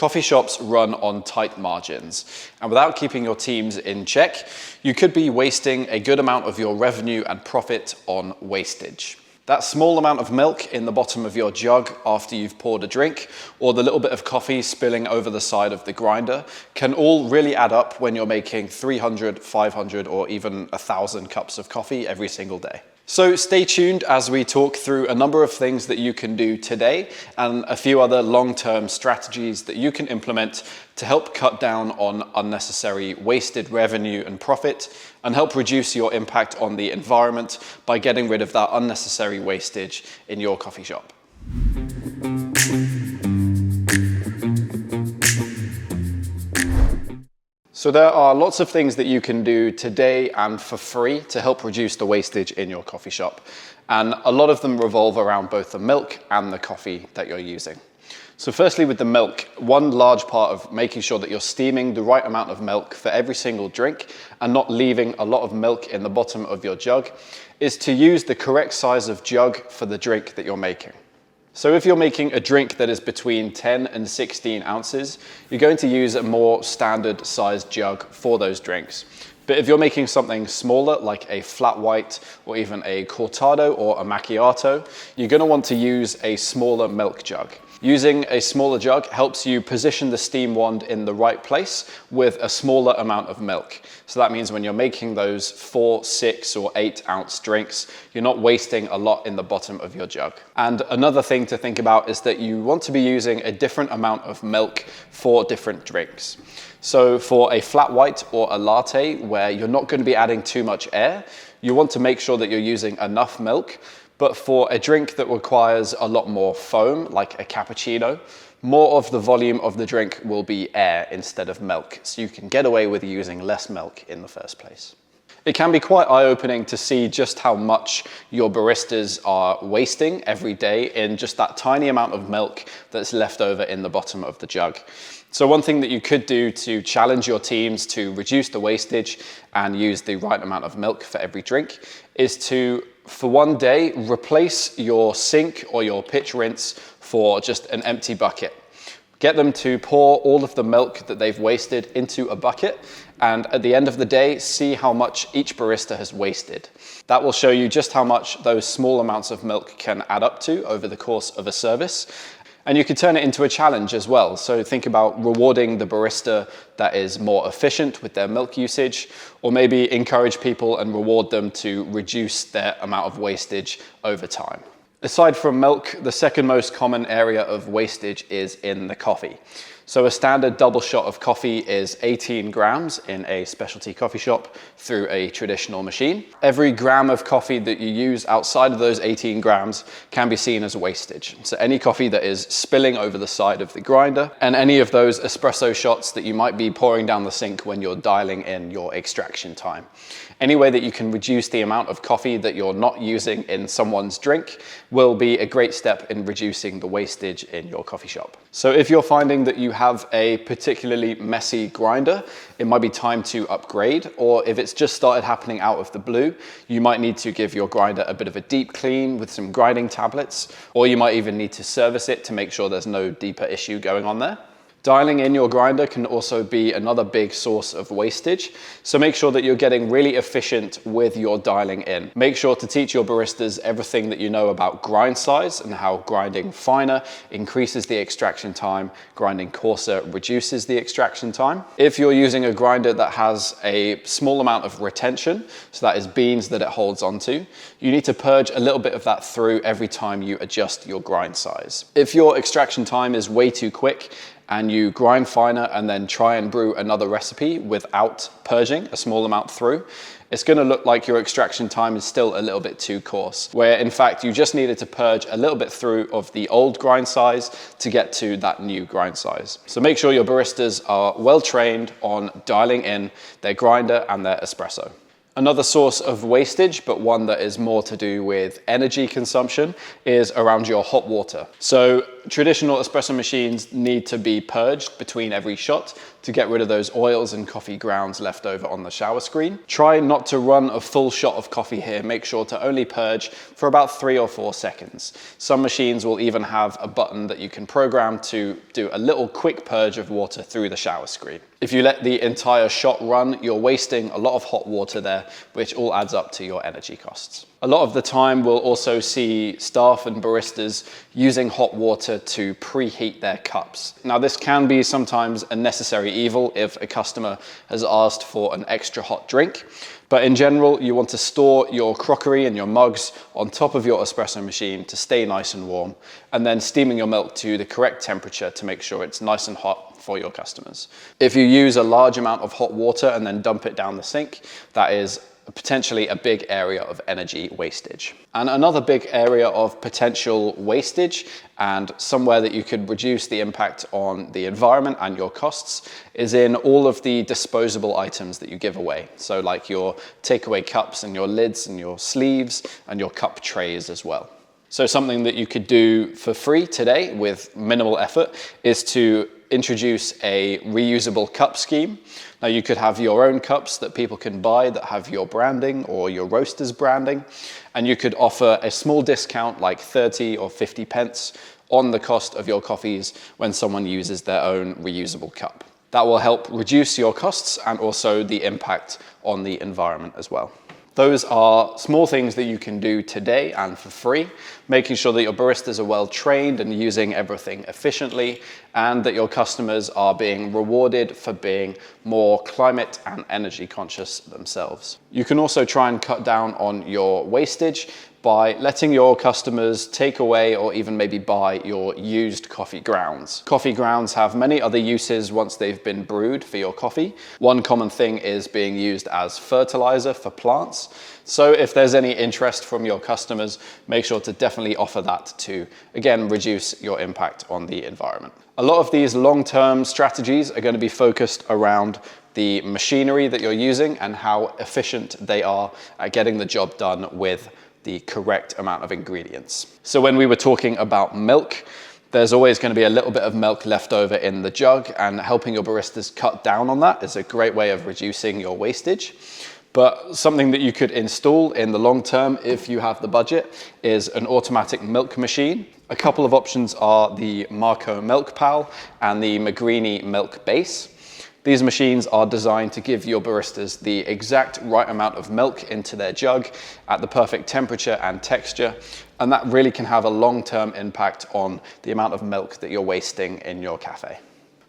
coffee shops run on tight margins, and without keeping your teams in check, you could be wasting a good amount of your revenue and profit on wastage. That small amount of milk in the bottom of your jug after you've poured a drink, or the little bit of coffee spilling over the side of the grinder, can all really add up when you're making 300, 500, or even 1,000 cups of coffee every single day. So stay tuned as we talk through a number of things that you can do today and a few other long-term strategies that you can implement to help cut down on unnecessary wasted revenue and profit and help reduce your impact on the environment by getting rid of that unnecessary wastage in your coffee shop. So there are lots of things that you can do today and for free to help reduce the wastage in your coffee shop. And a lot of them revolve around both the milk and the coffee that you're using. So firstly, with the milk, one large part of making sure that you're steaming the right amount of milk for every single drink and not leaving a lot of milk in the bottom of your jug is to use the correct size of jug for the drink that you're making. So if you're making a drink that is between 10 and 16 ounces, you're going to use a more standard sized jug for those drinks. But if you're making something smaller, like a flat white or even a cortado or a macchiato, you're going to want to use a smaller milk jug. Using a smaller jug helps you position the steam wand in the right place with a smaller amount of milk. So that means when you're making those 4, 6 or 8 ounce drinks, you're not wasting a lot in the bottom of your jug. And another thing to think about is that you want to be using a different amount of milk for different drinks. So for a flat white or a latte where you're not going to be adding too much air, you want to make sure that you're using enough milk. But for a drink that requires a lot more foam, like a cappuccino, more of the volume of the drink will be air instead of milk. So you can get away with using less milk in the first place. It can be quite eye-opening to see just how much your baristas are wasting every day in just that tiny amount of milk that's left over in the bottom of the jug. So one thing that you could do to challenge your teams to reduce the wastage and use the right amount of milk for every drink is to, for one day, replace your sink or your pitch rinse for just an empty bucket. Get them to pour all of the milk that they've wasted into a bucket, and at the end of the day, see how much each barista has wasted. That will show you just how much those small amounts of milk can add up to over the course of a service. And you could turn it into a challenge as well. So think about rewarding the barista that is more efficient with their milk usage, or maybe encourage people and reward them to reduce their amount of wastage over time. Aside from milk, the second most common area of wastage is in the coffee. So a standard double shot of coffee is 18 grams in a specialty coffee shop through a traditional machine. Every gram of coffee that you use outside of those 18 grams can be seen as wastage. So any coffee that is spilling over the side of the grinder and any of those espresso shots that you might be pouring down the sink when you're dialing in your extraction time. Any way that you can reduce the amount of coffee that you're not using in someone's drink will be a great step in reducing the wastage in your coffee shop. So if you're finding that you have a particularly messy grinder, it might be time to upgrade, or if it's just started happening out of the blue, you might need to give your grinder a bit of a deep clean with some grinding tablets, or you might even need to service it to make sure there's no deeper issue going on there. Dialing in your grinder can also be another big source of wastage, so make sure that you're getting really efficient with your dialing in. Make sure to teach your baristas everything that you know about grind size and how grinding finer increases the extraction time, grinding coarser reduces the extraction time. If you're using a grinder that has a small amount of retention, so that is beans that it holds onto, you need to purge a little bit of that through every time you adjust your grind size. If your extraction time is way too quick, and you grind finer and then try and brew another recipe without purging a small amount through, it's going to look like your extraction time is still a little bit too coarse, where in fact you just needed to purge a little bit through of the old grind size to get to that new grind size. So make sure your baristas are well trained on dialing in their grinder and their espresso. Another source of wastage, but one that is more to do with energy consumption, is around your hot water. So traditional espresso machines need to be purged between every shot to get rid of those oils and coffee grounds left over on the shower screen. Try not to run a full shot of coffee here. Make sure to only purge for about 3 or 4 seconds. Some machines will even have a button that you can program to do a little quick purge of water through the shower screen. If you let the entire shot run, you're wasting a lot of hot water there, which all adds up to your energy costs. A lot of the time, we'll also see staff and baristas using hot water to preheat their cups. Now, this can be sometimes a necessary evil if a customer has asked for an extra hot drink. But in general, you want to store your crockery and your mugs on top of your espresso machine to stay nice and warm, and then steaming your milk to the correct temperature to make sure it's nice and hot for your customers. If you use a large amount of hot water and then dump it down the sink, that is potentially a big area of energy wastage. And another big area of potential wastage, and somewhere that you could reduce the impact on the environment and your costs, is in all of the disposable items that you give away. So like your takeaway cups and your lids and your sleeves and your cup trays as well. So something that you could do for free today with minimal effort is to introduce a reusable cup scheme. Now, you could have your own cups that people can buy that have your branding or your roaster's branding, and you could offer a small discount like 30 or 50 pence on the cost of your coffees when someone uses their own reusable cup. That will help reduce your costs and also the impact on the environment as well. Those are small things that you can do today and for free, making sure that your baristas are well trained and using everything efficiently, and that your customers are being rewarded for being more climate and energy conscious themselves. You can also try and cut down on your wastage by letting your customers take away or even maybe buy your used coffee grounds. Coffee grounds have many other uses once they've been brewed for your coffee. One common thing is being used as fertilizer for plants. So if there's any interest from your customers, make sure to definitely offer that to, again, reduce your impact on the environment. A lot of these long-term strategies are going to be focused around the machinery that you're using and how efficient they are at getting the job done with the correct amount of ingredients. So when we were talking about milk, there's always going to be a little bit of milk left over in the jug, and helping your baristas cut down on that is a great way of reducing your wastage. But something that you could install in the long term, if you have the budget, is an automatic milk machine. A couple of options are the Marco Milk Pal and the Magrini Milk Base. These machines are designed to give your baristas the exact right amount of milk into their jug at the perfect temperature and texture, and that really can have a long-term impact on the amount of milk that you're wasting in your cafe.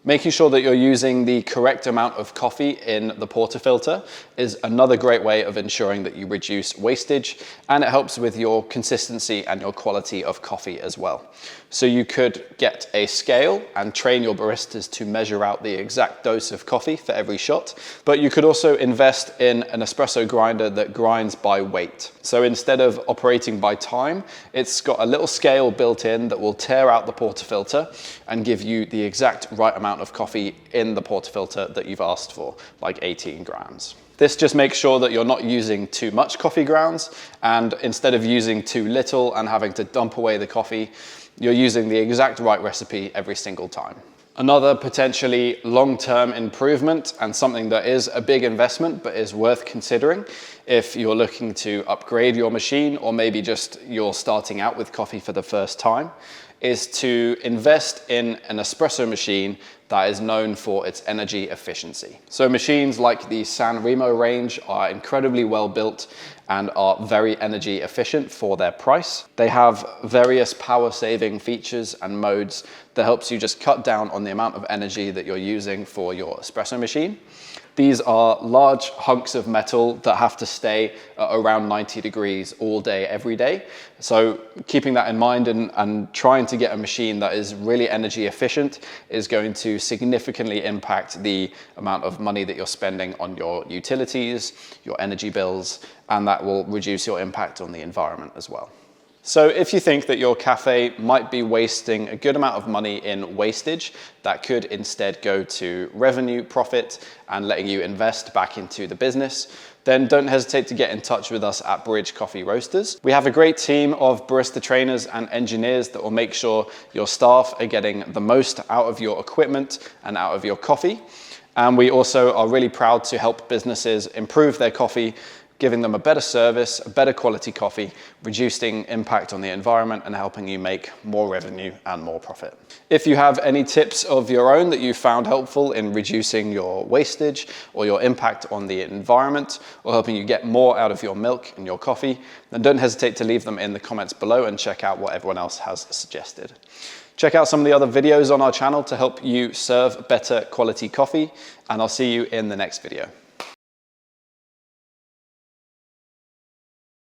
Making sure that you're using the correct amount of coffee in the portafilter is another great way of ensuring that you reduce wastage, and it helps with your consistency and your quality of coffee as well. So you could get a scale and train your baristas to measure out the exact dose of coffee for every shot, but you could also invest in an espresso grinder that grinds by weight. So instead of operating by time, it's got a little scale built in that will tear out the portafilter and give you the exact right amount of coffee in the portafilter that you've asked for, like 18 grams. This just makes sure that you're not using too much coffee grounds, and instead of using too little and having to dump away the coffee, you're using the exact right recipe every single time. Another potentially long-term improvement, and something that is a big investment but is worth considering if you're looking to upgrade your machine, or maybe just you're starting out with coffee for the first time, is to invest in an espresso machine that is known for its energy efficiency. So machines like the San Remo range are incredibly well built and are very energy efficient for their price. They have various power saving features and modes that helps you just cut down on the amount of energy that you're using for your espresso machine. These are large hunks of metal that have to stay at around 90 degrees all day, every day. So keeping that in mind and trying to get a machine that is really energy efficient is going to significantly impact the amount of money that you're spending on your utilities, your energy bills, and that will reduce your impact on the environment as well. So if you think that your cafe might be wasting a good amount of money in wastage, that could instead go to revenue, profit, and letting you invest back into the business, then don't hesitate to get in touch with us at Bridge Coffee Roasters. We have a great team of barista trainers and engineers that will make sure your staff are getting the most out of your equipment and out of your coffee. And we also are really proud to help businesses improve their coffee, giving them a better service, a better quality coffee, reducing impact on the environment and helping you make more revenue and more profit. If you have any tips of your own that you found helpful in reducing your wastage or your impact on the environment or helping you get more out of your milk and your coffee, then don't hesitate to leave them in the comments below and check out what everyone else has suggested. Check out some of the other videos on our channel to help you serve better quality coffee, and I'll see you in the next video.